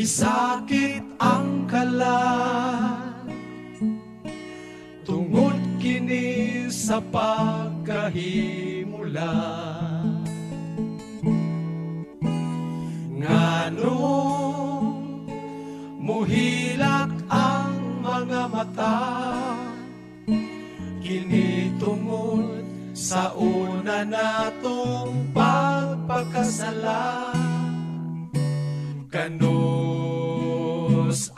Sakit ang kalan tungod kini sa pagkahimula, ngano muhilak ang mga mata kini tungod sa una natong pagpakasala. Kanus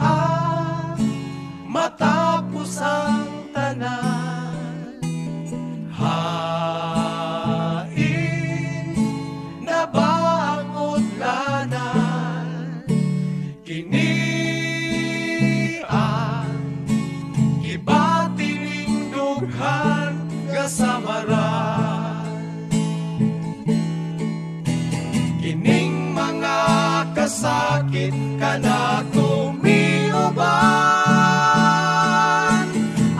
matapos ang tanan, hain na ba ang udlanan, kini ang gibatining dughan nga samaran. Kining mga kasakit kana kumiuban,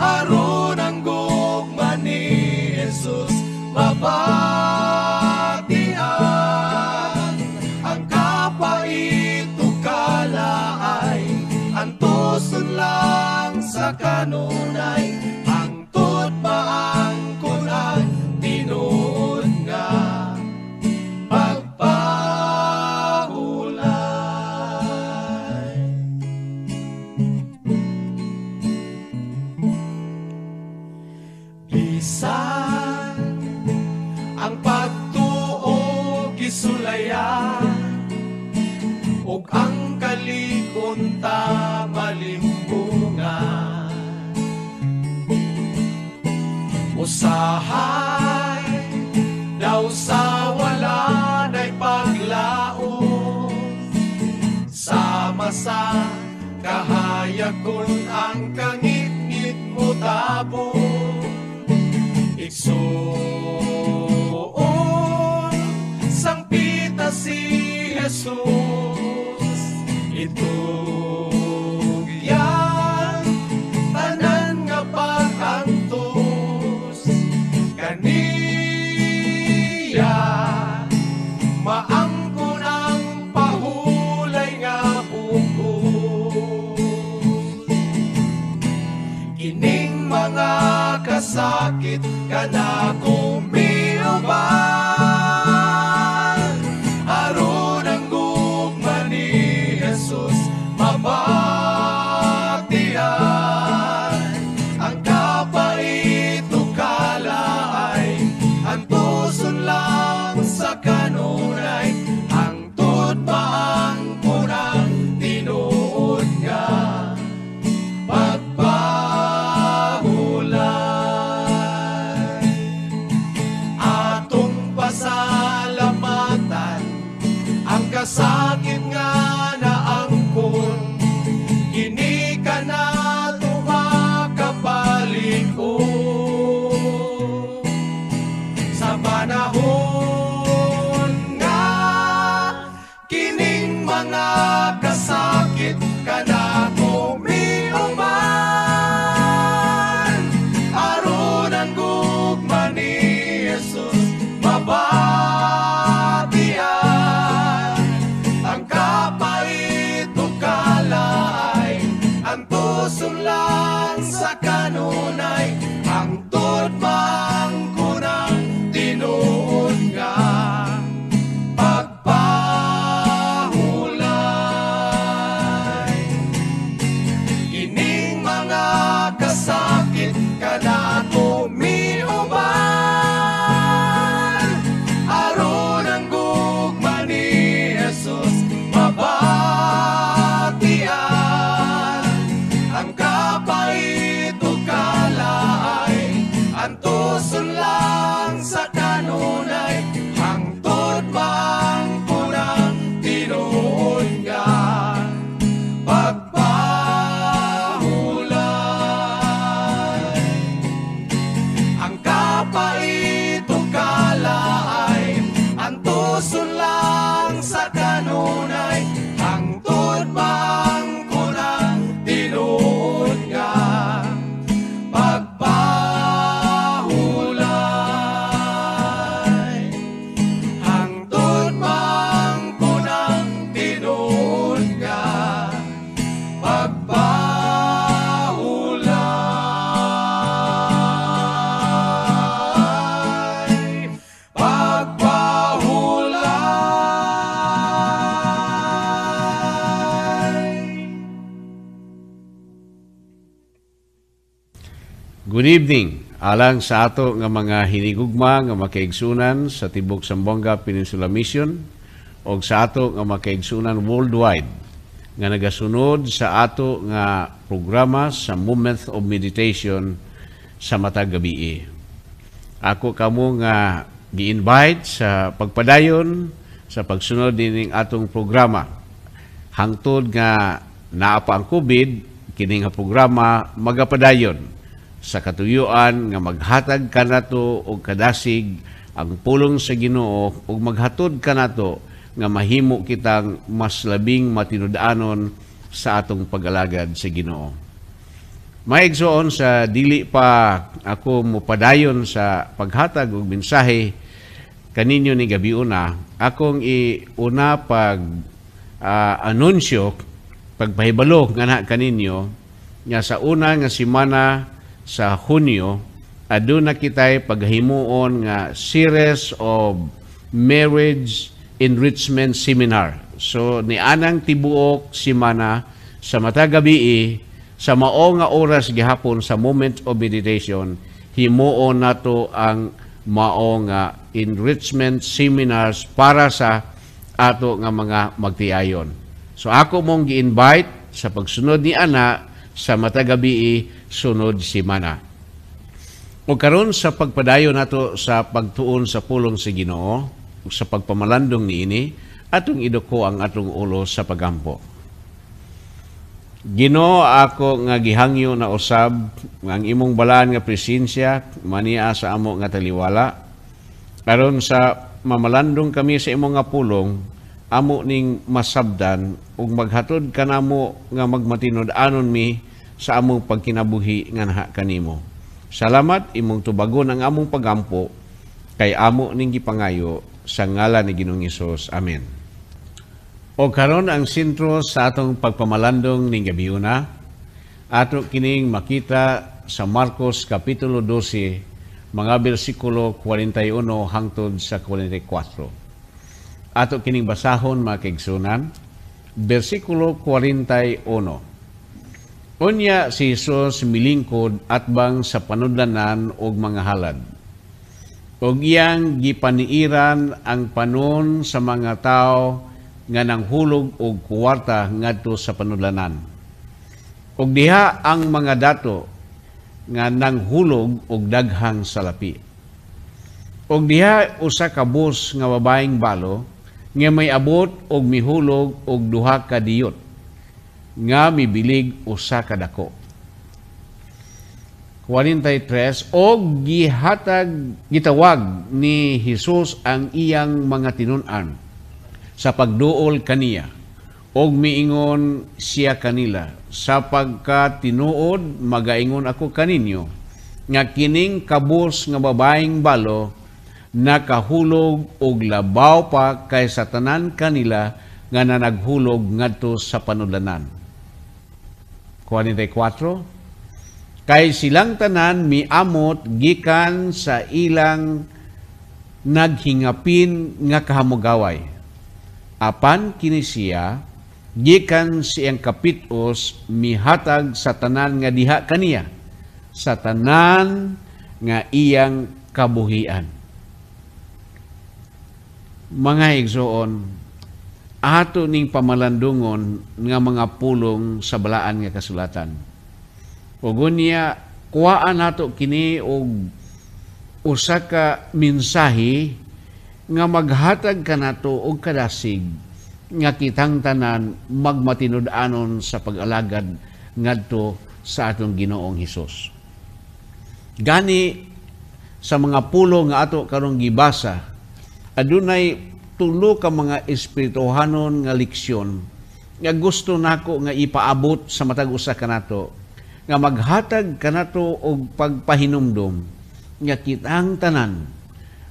aron ang gugma ni Jesus mabatian. Ang kapait ug kalaay antuson lang sa kanunay, hangtod maangkon ang tinuod nga ang pagtuo gisulayan, ug ang kalikon ta malimbungan. Usahay daw sa wala na'y paglaom, sama sa kahayagon ang kangit-ngit mo tabong. Igsuon sang pita si Jesus, itugyan tanan nga pag-antos kaniya, maangkon ang pahulay nga bugos. Kining mga kasakit kana kumiuban, aron ang gugma Good evening. Alang sa ato nga mga hinigugma nga makaigsunan sa Tibok Zamboanga Peninsula Mission o sa ato nga makaigsunan worldwide nga nagasunod sa ato nga programa sa Moment of Meditation sa matag gabi. Ako kamo nga gi-invite sa pagpadayon sa pagsunod dining atong programa. Hangtod nga naa pa ang COVID, kini nga programa magapadayon sa katuyuan nga maghatag kanato og kadasig ang pulong sa Ginoo ug maghatod kanato nga mahimo kitang mas labing matinud-anon sa atong pag-alagad sa Ginoo. Maigsoon sa dili pa ako mopadayon sa paghatag og mensahe kaninyo ni gabiuna, akong iuna anunsyo pagpahibalo nga na kaninyo nga sa una nga semana sa Hunyo, aduna kitay paghimuon nga series of marriage enrichment seminar. So ni anang tibuok semana sa matag gabi sa mao nga oras gihapon sa moment of meditation, himuon nato ang mao nga enrichment seminars para sa ato nga mga magtiayon. So ako mong gi-invite sa pagsunod ni ana sa matag gabi sunod semana. O karon sa pagpadayon nato sa pagtuon sa pulong sa Ginoo, sa pagpamalandong niini, atong iduko ang atong ulo sa pagampo. Ginoo, ako nga gihangyo na usab ang imong balaan nga presensya mania sa amo nga taliwala. Karon sa mamalandong kami sa imong nga pulong, amo ning masabdan ug maghatod kanamo nga magmatinud-anon mi sa among pagkinabuhi nga naha kanimo. Salamat imong tubagon ang among pagampo kay amo ning gipangayo sa ngalan ni Ginoong Hesus. Amen. O karon ang sentro sa atong pagpamalandong ning gabiuna, ato kining makita sa Marcos kapitulo 12 mga bersikulo 41 hangtod sa 44. Ato kining basahon mga kaigsunan, bersikulo 41. Unya si Jesus milingkod atbang sa panudlanan og mga halad. Og iyang gipaniiran ang panon sa mga tao nga nanghulog og kuwarta ngadto sa panudlanan. Og diha ang mga dato nga nanghulog og daghang salapi. Og diha usa ka bus nga babaeng balo nga may abot og mihulog og duha ka diyot nga mibilig usa ka dako. 43 og gitawag ni Jesus ang iyang mga tinun-an sa pagduol kaniya og miingon siya kanila, sapagka tinuod magaingon ako kaninyo nga kining kabus nga babaeng balo nakahulog og labaw pa kaysa tanan kanila nga nanaghulog ngadto sa panudlanan. 44 kay silang tanan miamot gikan sa ilang naghingapin nga kahamugaway. Apan kini siya gikan siyang kapitos mihatag sa tanan nga diha kaniya, sa tanan nga iyang kabuhian. Mga igsoon, ato ning pamalandungon nga mga pulong sa balaan nga kasulatan. Ug unya kuhaan nato kini og usa ka mensahe nga maghatag kanato og kadasig nga kitang tanan magmatinud-anon sa pag-alagad ngadto sa atong Ginoong Hesus. Gani sa mga pulong nga ato karong gibasa, adunay tulo ka mga espirituhanon nga leksyon nga gusto nako nga ipaabot sa matag usa kanato nga maghatag kanato og pagpahinumdom nga kitang tanan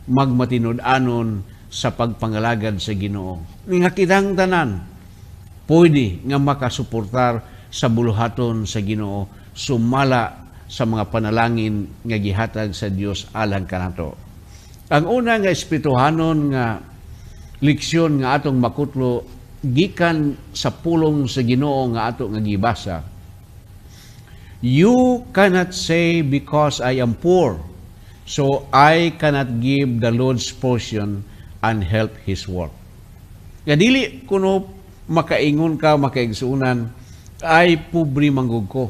magmatinud-anon sa pagpangalagad sa Ginoo. Nga kitang tanan pwede nga makasuportar sa buluhaton sa Ginoo sumala sa mga panalangin nga gihatag sa Dios alang kanato. Ang una nga espirituhanon nga leksyon nga atong makutlo gikan sa pulong sa Ginoo nga ato nga gibasa You cannot say, because I am poor, so I cannot give the Lord's portion and help His work. Nga dili kuno makaingon ka, makaigsunan, ay pobre manggug ko.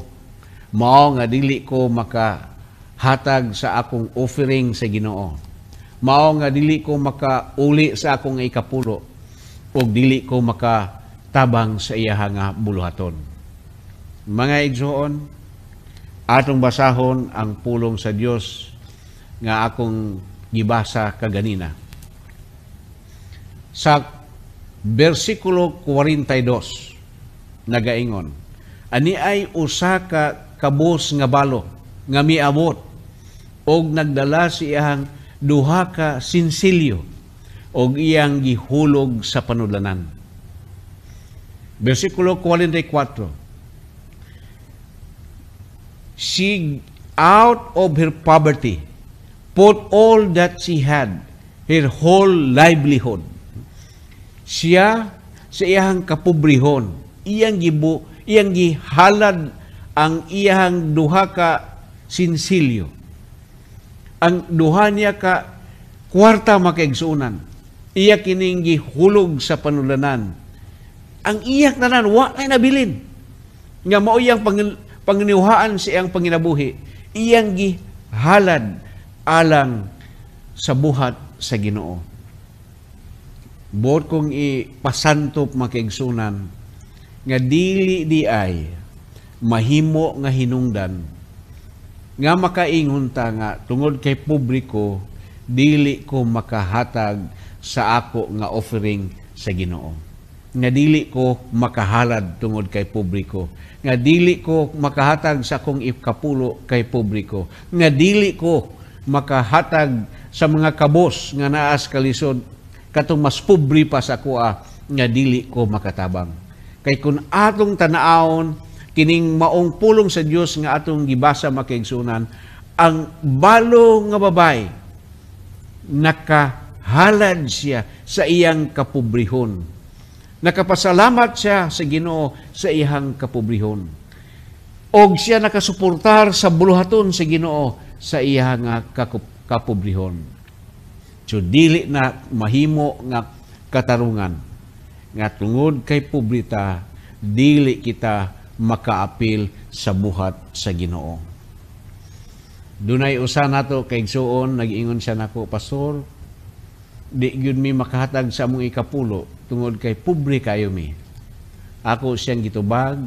Mao nga dili ko makahatag sa akong offering sa Ginoo. Mao nga dili ko makauli sa akong ikapulo, o dili ko makatabang sa iyaha nga buluhaton. Mga igsoon, atong basahon ang pulong sa Dios nga akong gibasa kaganina. Sa versikulo 42 nagaingon, ani ay usa ka kabos nga balo nga miabot og nagdala si iyang duha ka sinsilyo og iyang gihulog sa panudlanan. Versikulo 44, she out of her poverty put all that she had, her whole livelihood. Siya sa iyang kapobrehon, iyang gihalad ang iyang duha ka sinsilyo. Ang duha niya ka kwarta makaigsunan. Iya kining gihulog sa panulanan. Ang iyak tanan wa nay nabilin. Nga mao iyang panginiuhaan sa iyang panginabuhi. Iyang gihalad alang sa buhat sa Ginoo. Buot kong ipasantop makaigsunan nga dili di ay mahimo nga hinungdan nga makaingon ta nga tungod kay publiko dili ko makahatag sa ako nga offering sa Ginoo. Nga dili ko makahalad tungod kay publiko. Nga dili ko makahatag sa akong ikapulo kay publiko. Nga dili ko makahatag sa mga kabos nga naas kalisod katong mas pobre pa sa kuha nga dili ko makatabang. Kay kun atong tanaawon kining maong pulong sa Dios nga atong gibasa makaigsunan, ang balo nga babay nakahalad siya sa iyang kapobrehon. Nakapasalamat siya sa Ginoo sa iyang kapobrehon. Og siya nakasuportar sa buluhaton sa Ginoo sa iyang kapobrehon. So dili na mahimo nga katarungan nga tungod kay pobreta dili kita makaapil sa buhat sa Ginoo. Dunay usa nato kay igsuon nag-ingon siya nako, pastor, di gyud mi makahatag sa among ikapulo tungod kay pobre kayo mi. Ako siyang gitubag,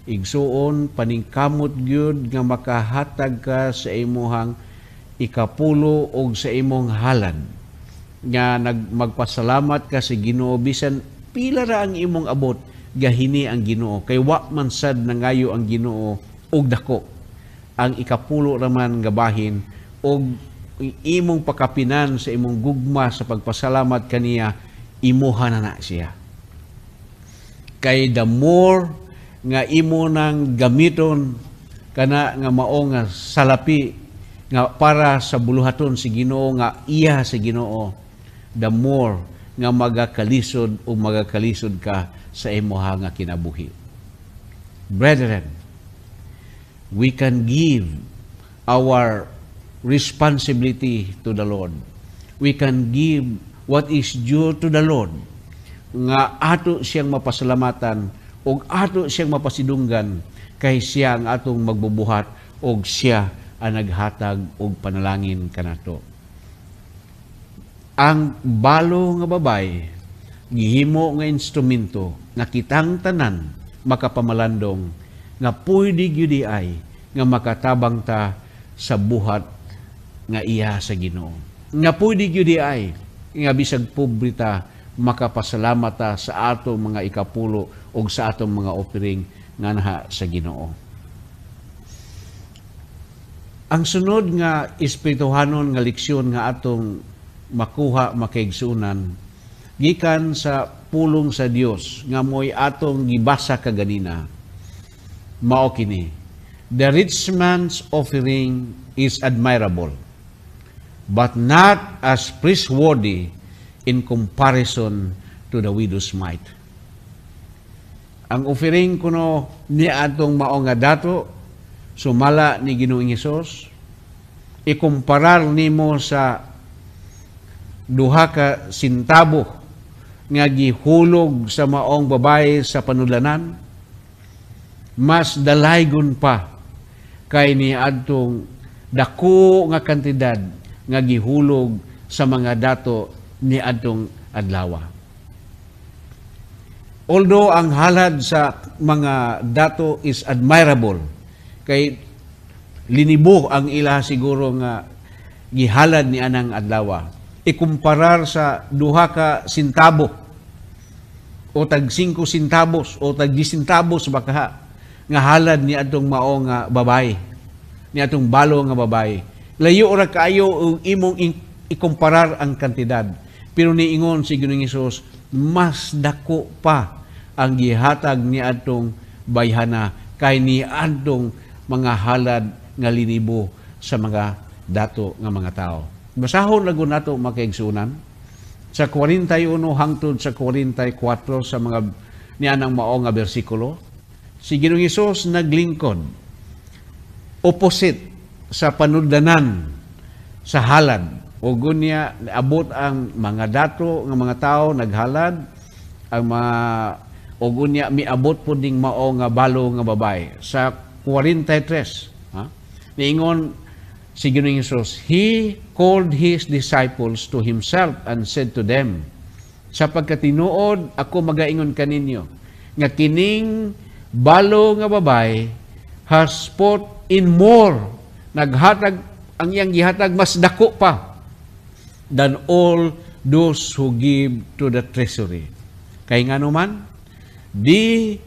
igsuon paningkamot gyud nga makahatag ka sa imuhang ikapulo og sa imong halad nga magpasalamat ka sa Ginoo bisan pila ra ang imong abot gahini ang Ginoo kay wa man sad nangayo ang Ginoo og dako ang ikapulo raman nga bahin og imong pakapinan sa imong gugma sa pagpasalamat kaniya imuha na siya kay the more nga imo nang gamiton kana nga mao nga salapi nga para sa buluhaton si Ginoo nga iya sa Ginoo, the more nga magakalisod o magakalisod ka sa imuha nga kinabuhi. Brethren, we can give our responsibility to the Lord. We can give what is due to the Lord nga ato siyang mapasalamatan o ato siyang mapasidunggan kay siya ang atong magbubuhat o siya ang naghatag og panalangin kanato. Ang balo nga babay gihimo nga instrumento nga kitang tanan makapamalandong nga pwede gyud ay nga makatabang ta sa buhat nga iya sa Ginoo. Nga pwede gyud ay nga bisag pobre ta makapasalamat ta sa atong mga ikapulo o sa atong mga offering nga naha sa Ginoo. Ang sunod nga espirituhanon nga leksyon nga atong makuha makaigsunan gikan sa pulong sa Dios nga moy atong gibasa kaganina mao kini. The rich man's offering is admirable, but not as praiseworthy in comparison to the widow's mite. Ang offering kuno ni atong mao nga dato sumala ni Ginoong Hesus, ikumparar nimo sa duha ka sintabo nga gihulog sa maong babae sa panudlanan, mas dalaygon pa kay ni adtong dako nga kantidad nga gihulog sa mga dato ni adtong adlaw. Although ang halad sa mga dato is admirable, kay linibo ang ila siguro nga gihalad ni anang adlaw, ikumparar sa duha ka sintabo o tag 5 centavos o tag 10 centavos baka nga halad ni atong mao nga babae, ni atong balo nga babae. Layo ra kaayo imong ikumparar ang kantidad. Pero niingon si Ginoong Hesus, mas dako pa ang gihatag ni atong bayhana kay ni atong mga halad nga linibo sa mga dato nga mga tao. Basahon lago nato makaigsunan sa 41 hangtod sa 44 sa mga nianang mao nga bersikulo. Si Ginoong Hesus naglingkod opposite sa panudlanan sa halad. O gunya abot ang mga dato nga mga tao naghalad, ang mga o gunya miabot po ding mao nga balo nga babae. Sa 43, niingon si Ginoong Hesus, He called His disciples to Himself and said to them, sapagkat tinuod ako magaingon kaninyo, nga kining balo nga babae has put in more, naghatag ang iyang gihatag mas dako pa than all those who give to the treasury. Kay nga naman, they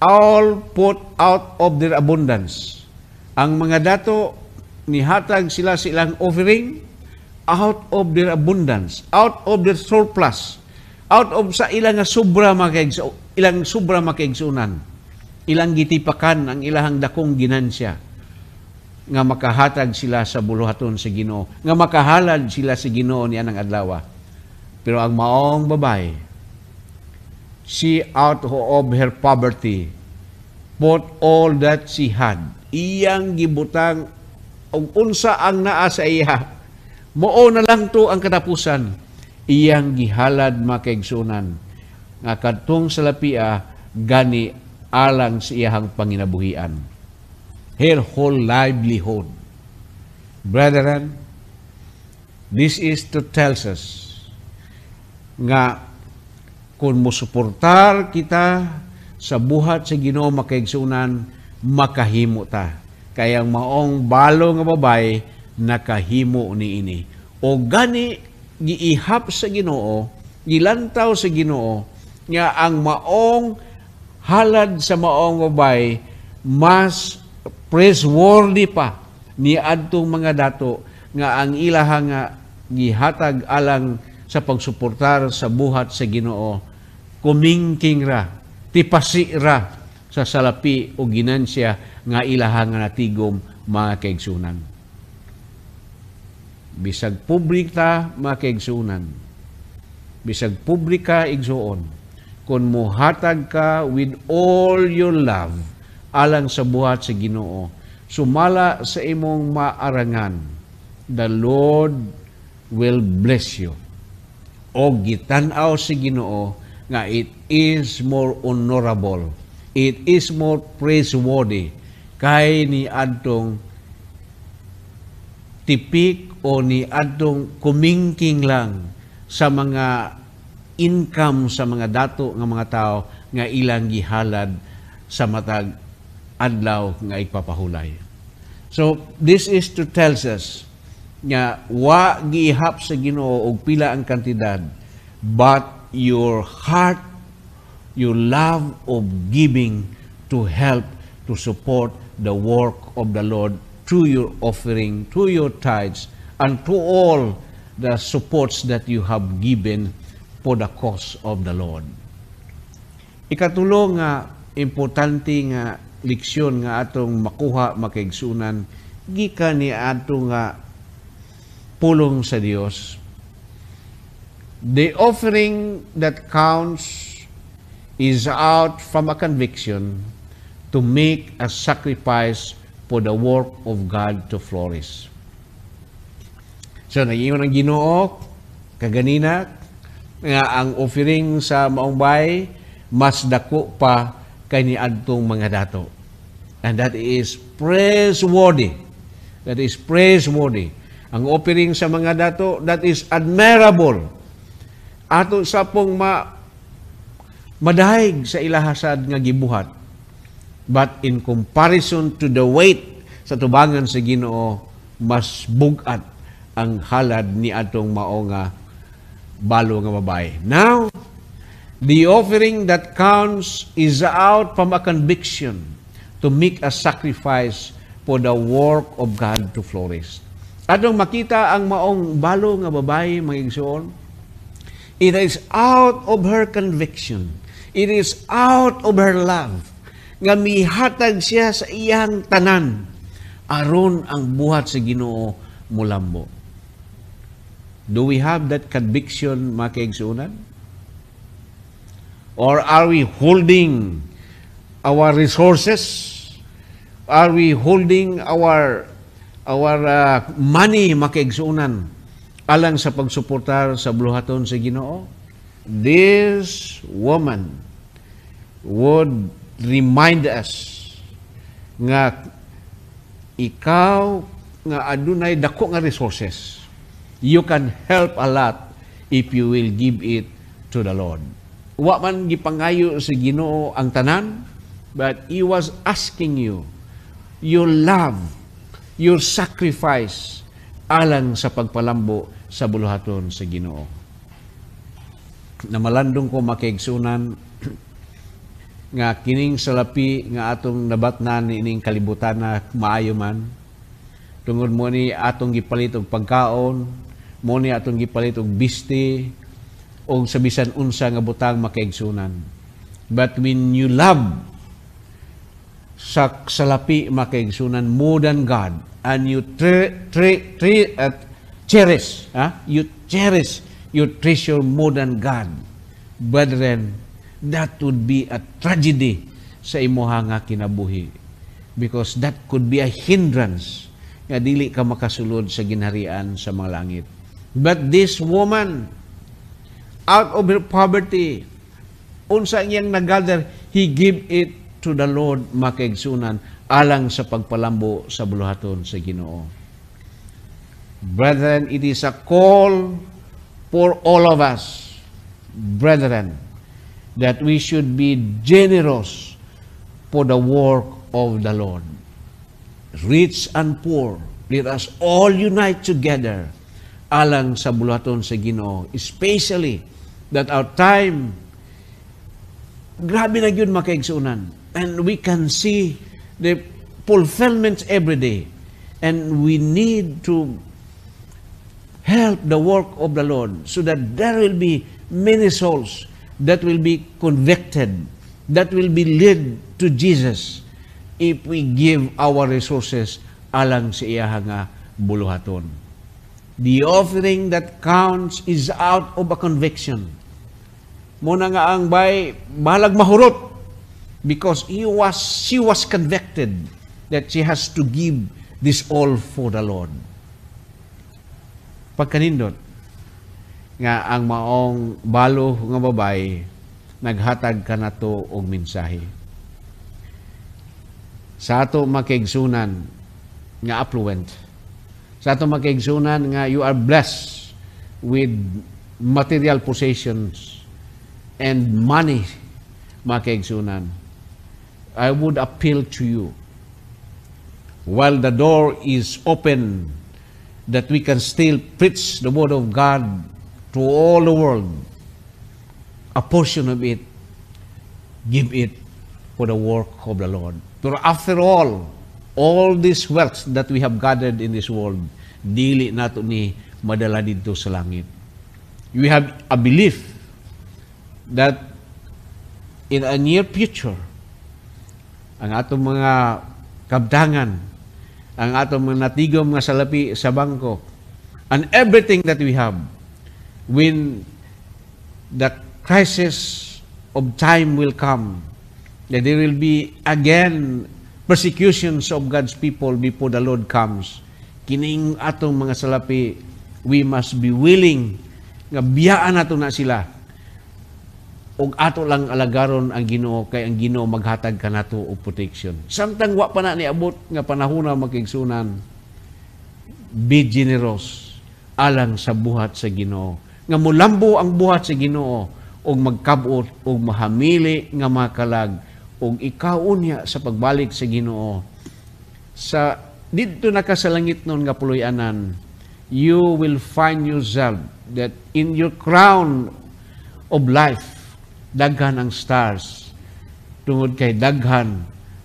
all put out of their abundance. Ang mga dato, nihatag sila silang offering out of their abundance, out of their surplus, out of sa ilang sobra makaigsunan, ilang gitipakan ang ilahang dakong ginansya, nga makahatag sila sa buluhaton sa Ginoo, nga makahalad sila sa Ginoo ni anang adlaw. Pero ang maong babae, she out of her poverty put all that she had. Iyang gibutang og unsa ang naa sa iya. Mao na lang to ang katapusan. Iyang gihalad makaigsunan nga kadtong sa lapia gani alang sa iyang panginabuhian. Her whole livelihood. Brethren, this is to tell us nga kung musuportar kita sa buhat sa Ginoo makaigsunan, makahimo ta. Kaya ang maong balo nga babae, nakahimo ni ini. O gani, giihap sa Ginoo, gilantaw sa Ginoo, nga ang maong halad sa maong babae, mas praiseworthy pa ni adtong mga dato nga ang ilaha nga gihatag alang sa pagsuportar sa buhat sa Ginoo, kumingking ra, tipasi ra sa salapi o ginansya nga ilaha nga natigom mga kaigsunan. Bisag publika mga kaigsunan, bisag publika igsuon, kung muhatag ka with all your love alang sa buhat sa Ginoo, sumala sa imong maarangan, the Lord will bless you. O gitan-aw sa Ginoo nga it is more honorable, it is more praiseworthy kay ni adtong tipik o ni adtong kumingking lang sa mga income sa mga dato nga mga tao nga ilang gihalad sa matag adlaw nga ipapahulay. So this is to tell us nga wa gihap sa Ginoo og pila ang kantidad, but your heart, your love of giving to help to support the work of the Lord through your offering, through your tithes, and to all the supports that you have given for the cause of the Lord. Ikatulo nga importante nga leksyon nga atong makuha makaigsunan gikan ni ato nga pulong sa Dios. The offering that counts is out from a conviction to make a sacrifice for the work of God to flourish. So, nag-iyon ang Ginoo, kaganina, nga ang offering sa maong bay, mas dako pa kay niadtong mga dato. And that is praiseworthy. That is praiseworthy. Ang offering sa mga dato, that is admirable. Ato sa pong madahig sa ilahasad nga gibuhat. But in comparison to the weight sa tubangan sa Ginoo, mas bugat ang halad ni atong mao nga balo nga babae. Now, the offering that counts is out from a conviction to make a sacrifice for the work of God to flourish. Atong makita ang maong balo nga babae, mga igsoon, it is out of her conviction. It is out of her love nga mihatag siya sa iyang tanan aron ang buhat sa Ginoo mulambo. Do we have that conviction, mga kaigsuunan? Or are we holding our resources? Are we holding our money, mga kaigsuunan, alang sa pagsuportar sa buluhaton sa Ginoo? This woman would remind us nga ikaw nga adunay dako nga resources, you can help a lot if you will give it to the Lord. Wa man gipangayo sa Ginoo ang tanan, but He was asking you, your love, your sacrifice, alang sa pagpalambo sa buluhaton sa Ginoo. Namalandong ko makaigsunan nga kining salapi nga atong nabatnan ining kalibutan na maayo man. Tungod mo ni atong gipalit og pagkaon, mo ni atong gipalit og bisti, o sa bisan unsa nga butang makaigsunan. But when you love sa salapi makaigsunan more than God, and you cherish, you treasure more than God, brethren, that would be a tragedy sa imuha nga kinabuhi. Because that could be a hindrance nga dili ka makasulod sa ginharian sa mga langit. But this woman, out of her poverty, unsa iyang nagather, he gave it to the Lord, makaigsunan, alang sa pagpalambo sa buluhaton sa Ginoo. Brethren, it is a call for all of us, brethren, that we should be generous for the work of the Lord. Rich and poor, let us all unite together alang sa buluhaton sa Ginoo, especially that our time, grabe na yun makaigsunan, and we can see the fulfillments every day, and we need to help the work of the Lord so that there will be many souls that will be convicted, that will be led to Jesus if we give our resources alang sa iya nga buluhaton. The offering that counts is out of a conviction. Muna nga ang balag mahurot because she was convicted that she has to give this all for the Lord. Pagkanindot nga ang maong balo nga babae naghatag kanato og mensahe sa ato makaigsunan nga affluent, sa ato makaigsunan nga you are blessed with material possessions and money, makaigsunan. I would appeal to you, while the door is open, that we can still preach the word of God to all the world. A portion of it, give it for the work of the Lord. But after all this wealth that we have gathered in this world, dili nato ni madala dito sa langit. We have a belief that in a near future, ang atong mga kabtangan, ang atong mga natigom nga salapi sa bangko, and everything that we have, when the crisis of time will come, that there will be again persecutions of God's people before the Lord comes. Kining atong mga salapi, we must be willing nga biyaan nato na sila. Og ato lang alagaron ang Ginoo kay ang Ginoo maghatag kanato og protection. Samtang wa pa na niabot nga panahon na makigsunan, be generous alang sa buhat sa Ginoo. Nga mulambo ang buhat sa Ginoo og magkabot og mahamili nga makalag og ikaw unya sa pagbalik sa Ginoo. Sa didto na ka sa langit nun nga puloy-anan, you will find yourself that in your crown of life, daghan ang stars. Tungod kay daghan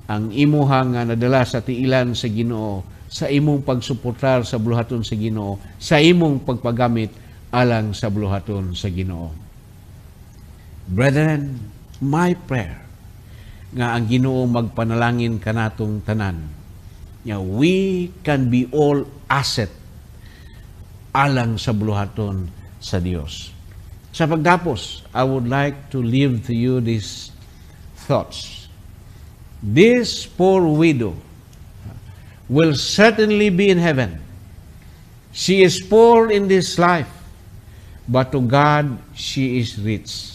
ang imuha nga nadala sa tiilan sa Ginoo, sa imong pagsuportar sa buluhaton sa Ginoo, sa imong pagpagamit alang sa buluhaton sa Ginoo. Brethren, my prayer nga ang Ginoo magpanalangin kanatong tanan, nga we can be all asset alang sa buluhaton sa Dios. Sa pagtapos, I would like to leave to you these thoughts. This poor widow will certainly be in heaven. She is poor in this life, but to God she is rich.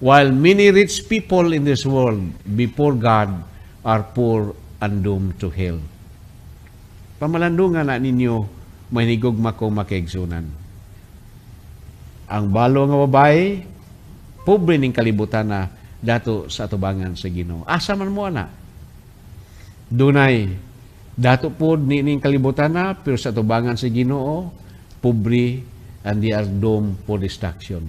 While many rich people in this world before God are poor and doomed to hell. Pamalandungan na ninyo, manigugma ko makiigsunan. Ang balo nga babae, pobre ning kalibutan na dato sa atubangan sa Ginoo. Asa man mo ana? Dunay dato pod ning kalibutan na pero sa atubangan sa Ginoo, pobre and they are doomed for destruction.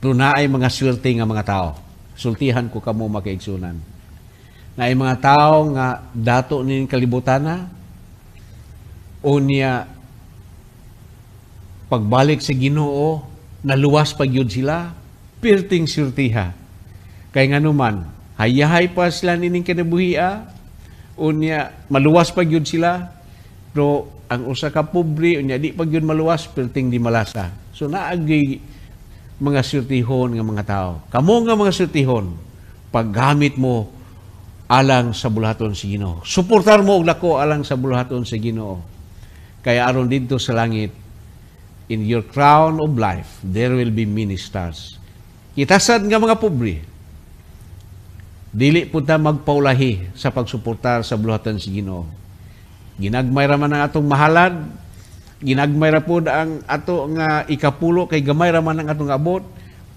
Pero naay mga swerte nga mga tao. Sultihan ko kamo makiigsunan. Naay mga tao nga dato ning kalibutan na unya pagbalik sa Ginoo, naluwas pa gyud sila, pirting surtiha. Kay nganuman, hayahay pa sila nining kinabuhia, unya maluwas pa gyud sila, pero ang usa ka pobre, unya di pa gyud maluwas, pirting di malasa. So naagi mga surtihon nga mga tao. Kamo nga mga surtihon, paggamit mo alang sa buluhaton sa Ginoo. Suportar mo og lako alang sa buluhaton sa Ginoo. Kaya aron didto sa langit, in your crown of life, there will be many stars. Kitasad nga mga pobre, dili po ta magpaulahi sa pagsuportar sa buluhatan sa Ginoo. Ginagmay ra man ang atong mahalad, ginagmay ra pod ang ato nga ikapulo, kay gamay ra man ang atong abot,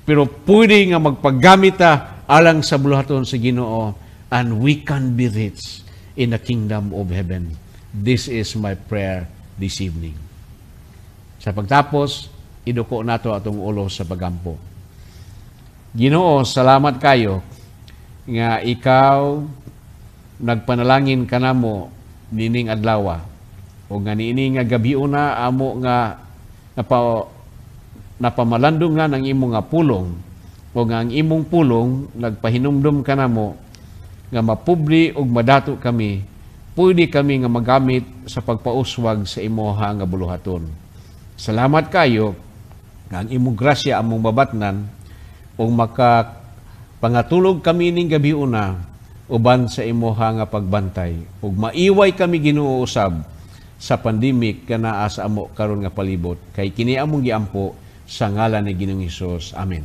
pero pwede nga magpaggamit ta alang sa buluhaton sa Ginoo, and we can be rich in the kingdom of heaven. This is my prayer this evening. Sa pagtapos, iduko nato atong ulo sa pagampo. Ginoo, salamat kayo nga ikaw nagpanalangin kanamo nining adlaw. O nga niini nga gabiuna amo nga napamalandong nga ng imong nga pulong. O nga ang imong pulong nagpahinumdum kanamo nga mapubli og madato kami, pwede kami nga magamit sa pagpauswag sa imuha nga buluhaton. Salamat kayo nga ang imong grasya among babatnan o makapangatulog kami ning gabiuna uban sa imuha nga pagbantay ug maiway kami Ginoo usab sa pandemic kana sa amo karon nga palibot kay kini among giampo sa ngalan ni Ginoong Hesus. Amen.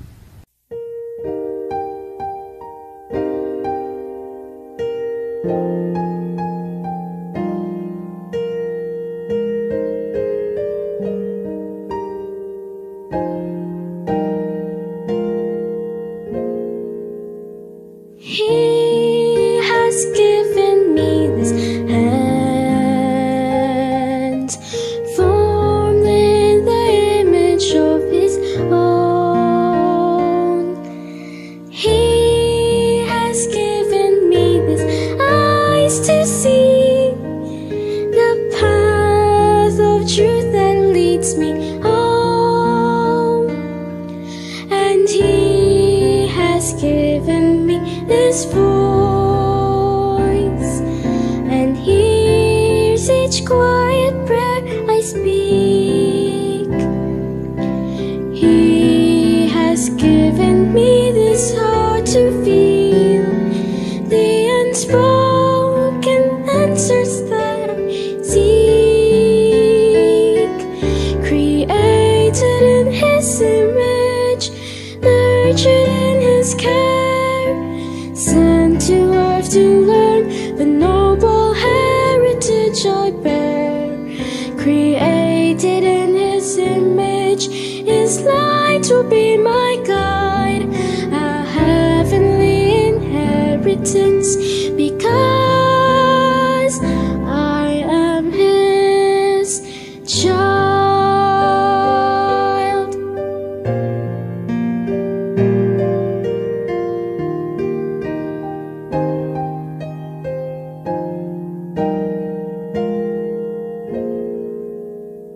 Given me this heart to feel the unspoken. to learn the noble heritage I bear. Created in His image, His light will be my guide, a heavenly inheritance, because I am His child.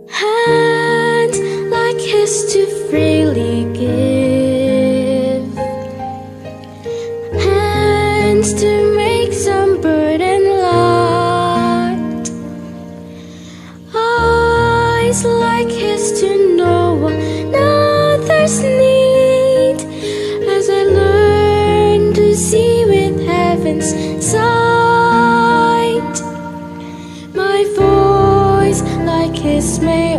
Hands like His to freely give, hands to make some burden light, eyes like His to know another's need, as I learn to see with heaven's sight. My voice like His may